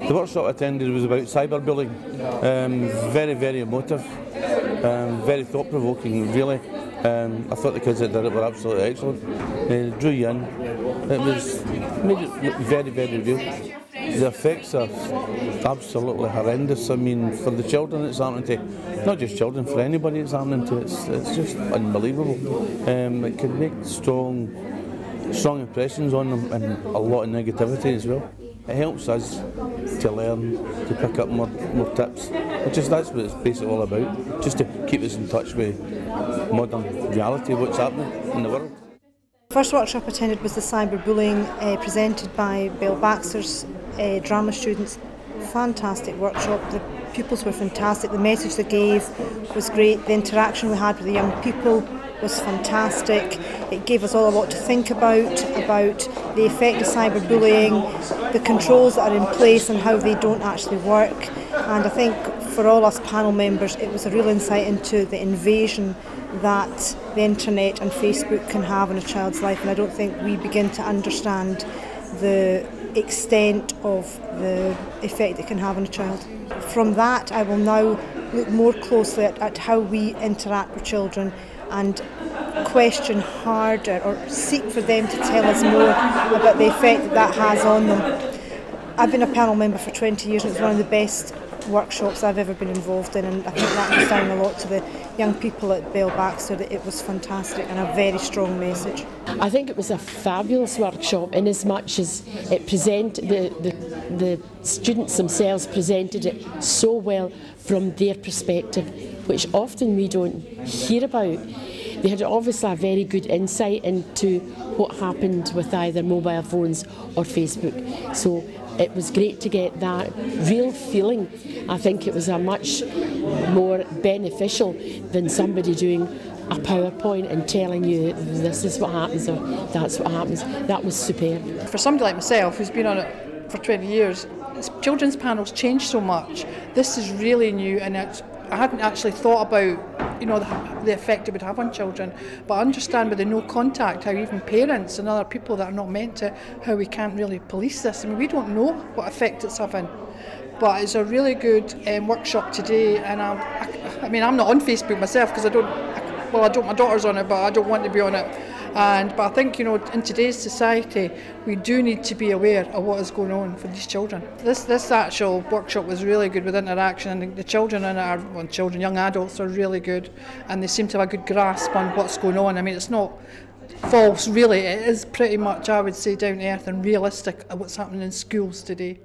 The workshop I attended was about cyberbullying. Very, very emotive, very thought-provoking, really. I thought the kids that did it were absolutely excellent. It drew you in. It made it look very, very real. The effects are absolutely horrendous. I mean, for the children it's happening to, not just children, for anybody it's happening to, it's just unbelievable. It can make strong impressions on them and a lot of negativity as well. It helps us to learn, to pick up more tips. That's what it's basically all about, just to keep us in touch with modern reality of what's happening in the world. The first workshop I attended was the cyberbullying presented by Bill Baxter's drama students. Fantastic workshop. The pupils were fantastic. The message they gave was great. The interaction we had with the young people was fantastic. It gave us all a lot to think about the effect of cyberbullying, the controls that are in place and how they don't actually work. And I think for all us panel members it was a real insight into the invasion that the internet and Facebook can have in a child's life, and I don't think we begin to understand the extent of the effect it can have on a child. From that I will now look more closely at how we interact with children and question harder or seek for them to tell us more about the effect that has on them. I've been a panel member for 20 years and it's one of the best workshops I've ever been involved in, and I think that was down a lot to the young people at Bill Baxter, that it was fantastic and a very strong message. I think it was a fabulous workshop in as much as it the students themselves presented it so well from their perspective, which often we don't hear about. They had obviously a very good insight into what happened with either mobile phones or Facebook. So it was great to get that real feeling. I think it was a much more beneficial than somebody doing a PowerPoint and telling you this is what happens or that's what happens. That was superb. For somebody like myself who's been on it for 20 years, children's panels change so much. This is really new, and I hadn't actually thought about the effect it would have on children, but I understand with the no contact how even parents and other people that are not meant to, how we can't really police this. I mean, we don't know what effect it's having, but it's a really good workshop today. And I mean, I'm not on Facebook myself because my daughter's on it, but I don't want to be on it. But I think, in today's society, we do need to be aware of what is going on for these children. This actual workshop was really good with interaction, and the children in it young adults are really good, and they seem to have a good grasp on what's going on. I mean, it's not false, really. It is pretty much, I would say, down to earth and realistic of what's happening in schools today.